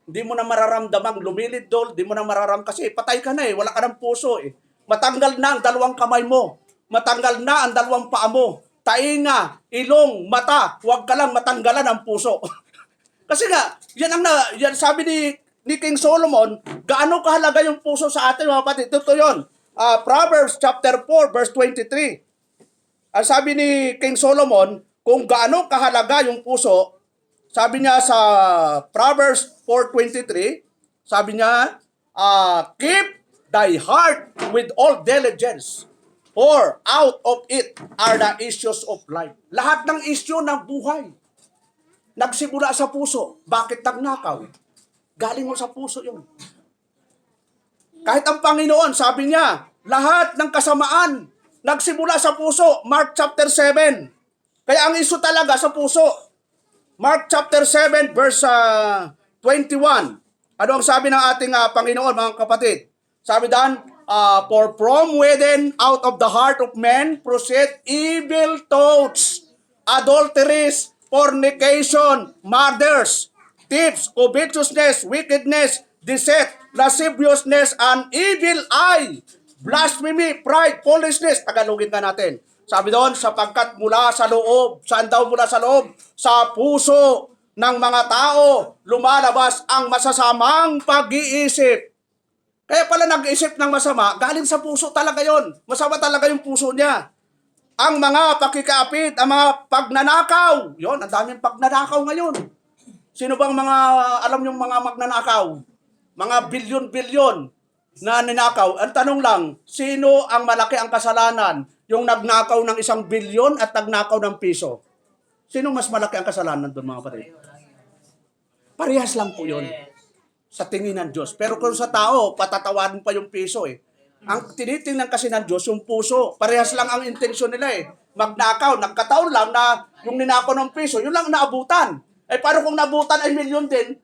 Hindi mo na mararamdamang lumilid-dol, hindi mo na mararamdam kasi patay ka na wala ka ng puso Matanggal na ang 2 kamay mo, matanggal na ang 2 paa mo, tainga, ilong, mata, huwag ka lang matanggalan ang puso. Kasi nga, yan sabi ni King Solomon, gaano kahalaga yung puso sa atin, mga kapatid. Ito yun. Proverbs chapter 4, verse 23. Ang sabi ni King Solomon, kung gaano kahalaga yung puso, sabi niya sa Proverbs 4:23, sabi niya, keep thy heart with all diligence, for out of it are the issues of life. Lahat ng issue ng buhay nagsimula sa puso. Bakit nagnakaw? Galing mo sa puso yun. Kahit ang Panginoon, sabi niya, lahat ng kasamaan nagsimula sa puso. Mark chapter 7. Kaya ang issue talaga sa puso. Mark chapter 7 verse 21. Ano ang sabi ng ating Panginoon, mga kapatid? Sabi doon, for from within, out of the heart of men, proceed evil thoughts, adulteries, fornication, murders, thefts, covetousness, wickedness, deceit, lasciviousness, and evil eye, blasphemy, pride, foolishness. Tagalogin ka natin. Sabi doon, sapagkat mula sa loob, saan daw mula sa loob? Sa puso ng mga tao, lumalabas ang masasamang pag-iisip. Kaya pala nag-iisip ng masama, galing sa puso talaga yon. Masama talaga yung puso niya. Ang mga pakikapit, ang mga pagnanakaw. Yon, ang daming pagnanakaw ngayon. Sino bang alam yung mga magnanakaw? Mga bilyon-bilyon na ninakaw. Ang tanong lang, sino ang malaki ang kasalanan? Yung nagnakaw ng 1 bilyon at nagnakaw ng piso. Sino mas malaki ang kasalanan doon, mga kapatid? Parehas lang po yun sa tingin ng Diyos. Pero kung sa tao, patatawarin pa yung piso Ang tinitingnan kasi ng Diyos, yung puso. Parehas lang ang intensyon nila Magnakaw, nagkataon lang na yung ninakaw ng piso, yun lang naabutan. Paano kung naabutan ay milyon din?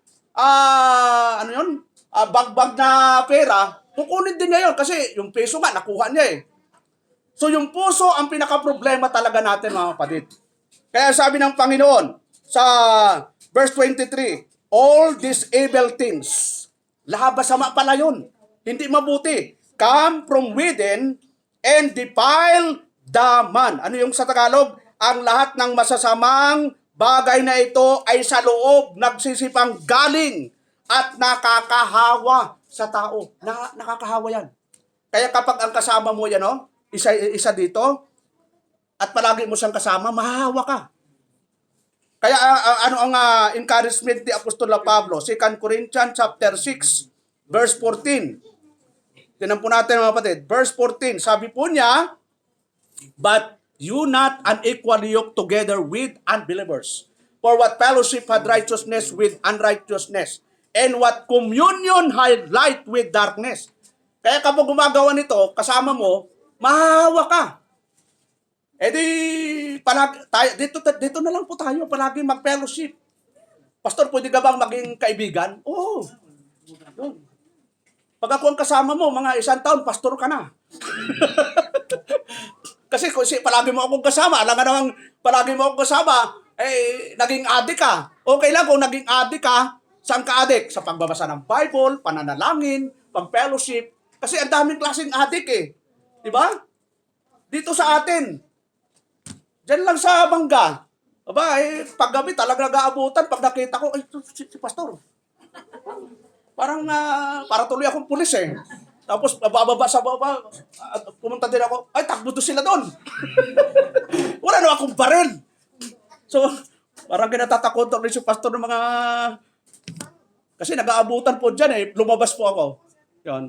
Bagbag na pera, kukunin din niya yun kasi yung piso nga, nakuha niya So yung puso ang pinaka-problema talaga natin, mga kapatid. Kaya sabi ng Panginoon sa verse 23, all these evil things, lahat masama pala yun. Hindi mabuti. Come from within and defile the man. Ano yung sa Tagalog? Ang lahat ng masasamang bagay na ito ay sa loob nagsisipang galing at nakakahawa sa tao. Nakakahawa yan. Kaya kapag ang kasama mo yan, isa dito, at palagi mo siyang kasama, mahahawa ka. Kaya ano ang encouragement ni Apostol Pablo? 2 Corinthians chapter 6, verse 14. Tinan po natin, mga kapatid. Verse 14, sabi po niya, but you not unequally yoked together with unbelievers. For what fellowship had righteousness with unrighteousness? And what communion had light with darkness? Kaya kapag gumagawa nito, kasama mo, mahahawa ka. Eh di, dito na lang po tayo, palagi mag-fellowship. Pastor, pwede ka bang maging kaibigan? Oo. Yun. Pag ako ang kasama mo, mga 1 taon, pastor ka na. Kasi palagi mo akong kasama, alam nga namang palagi mo akong kasama, naging adik ka. Okay lang kung naging adik ka, saan ka adik? Sa pagbabasa ng Bible, pananalangin, pag-fellowship. Kasi ang daming klaseng adik Diba? Dito sa atin. Diyan lang sa Bangga. Aba, paggabi talaga nag-aabutan. Pag nakita ko, si pastor. Para tuloy akong pulis Tapos bababa sa baba, pumunta din ako, takbo to sila doon. Wala na akong baril. So, parang kinatatakot rin si pastor ng mga... Kasi nag-aabutan po dyan lumabas po ako. Yan.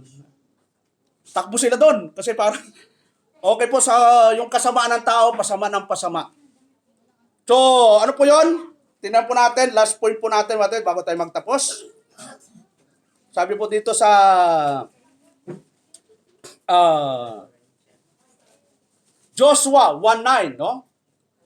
Takbo sila doon. Kasi parang, okay po sa yung kasamaan ng tao, pasama ng pasama. So, ano po yun? Tingnan po natin, last point po natin bago tayo magtapos. Sabi po dito sa Joshua 1:9,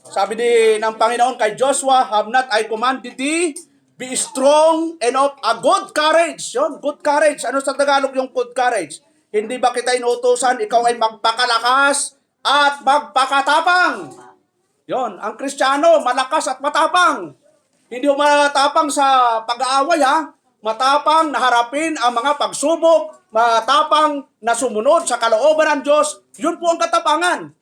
Sabi ng Panginoon kay Joshua, have not I commanded thee, be strong and of a good courage. Yun, good courage. Ano sa Tagalog yung good courage? Hindi ba kita inutusan, ikaw ay magpakalakas at magpakatapang? Yon, ang Kristiyano, malakas at matapang. Hindi mo matapang sa pag-aaway matapang na harapin ang mga pagsubok, matapang na sumunod sa kalooban ng Diyos. Yun po ang katapangan.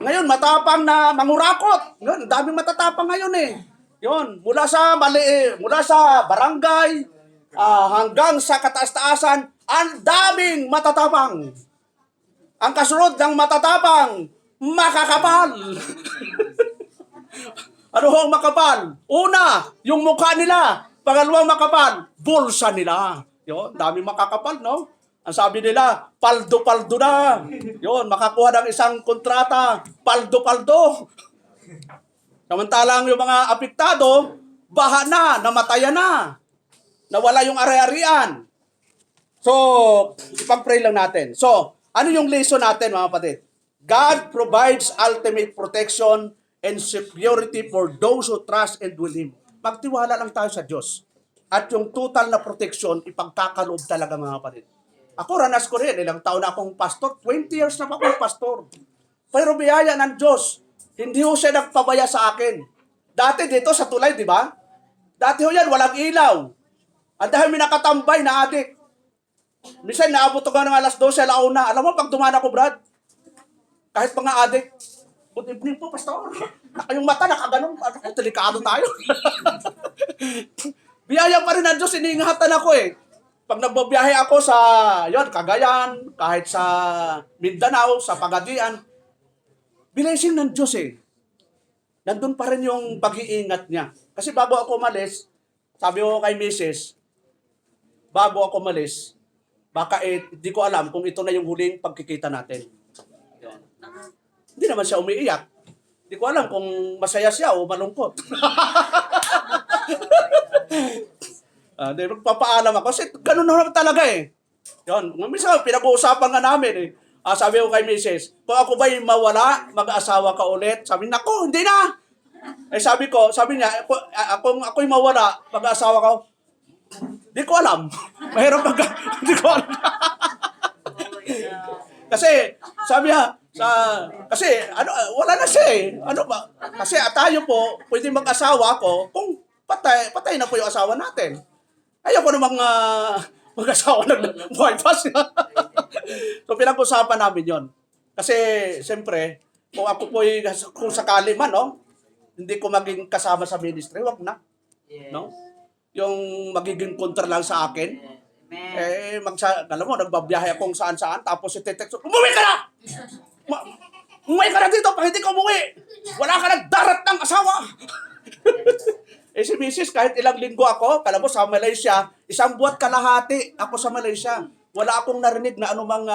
Ngayon, matapang na mangurakot. Yun, daming matatapang ngayon Yun, mula sa barangay hanggang sa kataas-taasan, ang daming matatapang. Ang kasunod ng matatapang, makakapal. Ano ang makapal? Una, yung mukha nila. Pangalawang makapal, bulsa nila. Yun, daming makakapal, no? Ang sabi nila, paldo-paldo na. Yun, makakuha ng isang kontrata, paldo-paldo. Samantalang yung mga apektado, baha na, namatayan na. Nawala yung ari-arian. So, ipag-pray lang natin. So, ano yung lesson natin, mga kapatid? God provides ultimate protection and security for those who trust and will Him. Magtiwala lang tayo sa Diyos. At yung total na protection, ipagkakaloob talaga, mga kapatid. Ako, ranas ko rin. Ilang taon na akong pastor. 20 years na pa akong pastor. Pero biyaya ng Diyos, hindi ho siya nagpabaya sa akin. Dati dito sa tulay, di ba? Dati ho yan, walang ilaw. At dahil may nakatambay na adik. Minsan, naabot ko ng alas 12, alauna. Alam mo, pag dumaan ako, Brad, kahit mga adik, good evening po, pastor. Yung mata, nakaganon. Delikado tayo. Biyaya pa rin ng Diyos, iniingatan ako Pag nagbabiyahe ako sa, Cagayan, kahit sa Mindanao, sa Pagadian, blessing ng Diyos Nandun pa rin yung pag-iingat niya. Kasi bago ako umalis, sabi ko kay Mrs., bago ako umalis, baka hindi ko alam kung ito na yung huling pagkikita natin. Yun. Hindi naman siya umiiyak. Hindi ko alam kung masaya siya o malungkot. Magpapaalam ako kasi ganun na talaga Yun. Minsan, pinag-uusapan nga namin sabi ko kay Mrs., kung ako ba'y mawala, mag-asawa ka ulit? Sabi, naku, hindi na! Sabi niya, kung ako'y mawala, mag-asawa ka, hindi ko alam. Mahirap hindi ko alam. Kasi, sabi Kasi wala na siya eh. Ano ba? Kasi tayo po, pwede mag-asawa ko kung patay na po yung asawa natin. Ayoko namang mag-asawa ng buhay pa siya. So pinag-usapan namin yon. Kasi siyempre, kung ako po kung sakali man, no, hindi ko maging kasama sa ministry, wag na. No? Yung magiging kontra lang sa akin. Alam mo, nagbabiyahe akong saan-saan, tapos si text, umuwi ka na! Umuwi ka na dito, pag hindi ka umuwi, wala ka nagdarat ng asawa! Si Mrs. kahit ilang linggo ako, alam mo, sa Malaysia, 1 buwan kalahati ako sa Malaysia. Wala akong narinig na anumang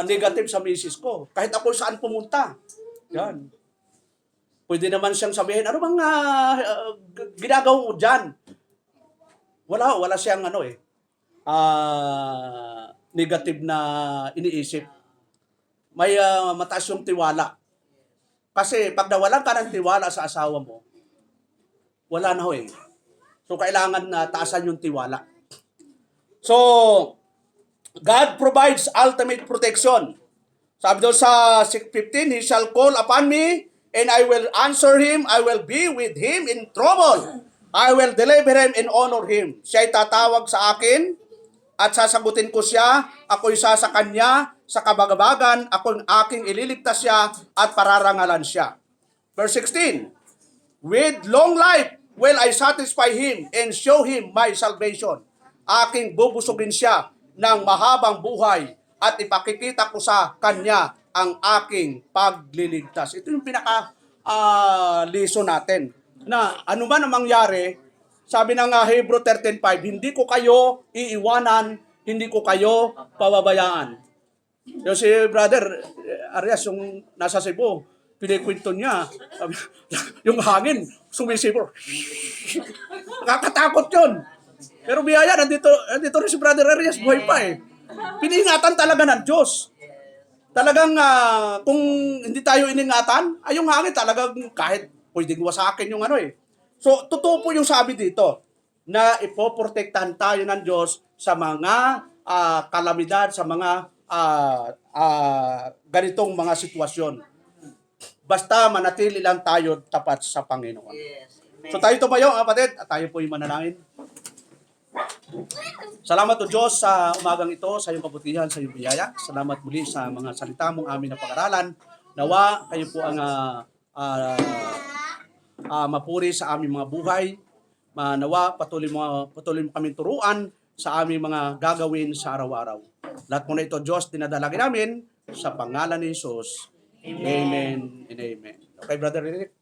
negative sa Mrs. ko. Kahit ako saan pumunta. Yan. Pwede naman siyang sabihin, ano bang ginagawa mo dyan? Wala siyang negative na iniisip. May mataas yung tiwala. Kasi pag nawalan ka ng tiwala sa asawa mo, wala na eh. So kailangan na taasan yung tiwala. So, God provides ultimate protection. Sabi doon sa 6:15, He shall call upon me, and I will answer him. I will be with him in trouble. I will deliver him and honor him. Siya'y tatawag sa akin at sasagutin ko siya. Ako'y sa kanya sa kabagabagan. Ako'y aking ililigtas siya at pararangalan siya. Verse 16, with long life will I satisfy him and show him my salvation. Aking bubusugin siya ng mahabang buhay at ipakikita ko sa kanya ang aking pagliligtas. Ito yung pinaka-lesson natin. Na ano man ang mangyari, sabi ng Hebrew 13:5, hindi ko kayo iiwanan, hindi ko kayo pababayaan. Yung si Brother Arias, yung nasa Cebu, pinikwento niya, yung hangin, sumisipor. Nakakatakot yun. Pero biyaya, nandito rin si Brother Arias, buhay pa eh. Piningatan talaga ng Diyos. Talagang kung hindi tayo iningatan, ay yung hangin talagang kahit pwedeng wasakin yung So, totoo po yung sabi dito na ipoprotektahan tayo ng Diyos sa mga kalamidad, sa mga ganitong mga sitwasyon. Basta manatili lang tayo tapat sa Panginoon. Yes. Amen. So tayo tumayo, kapatid, at tayo po yung manalangin. Salamat o Diyos sa umagang ito, sa iyong kabutihan, sa iyong biyaya. Salamat muli sa mga salita mong amin na pag-aralan. Nawa, kayo po ang mapuri sa aming mga buhay. Nawa, patuloy mo kami turuan sa aming mga gagawin sa araw-araw. Lahat mo na ito, Diyos, dinadalangin namin sa pangalan ni Jesus. Amen and amen. Okay, Brother Rick?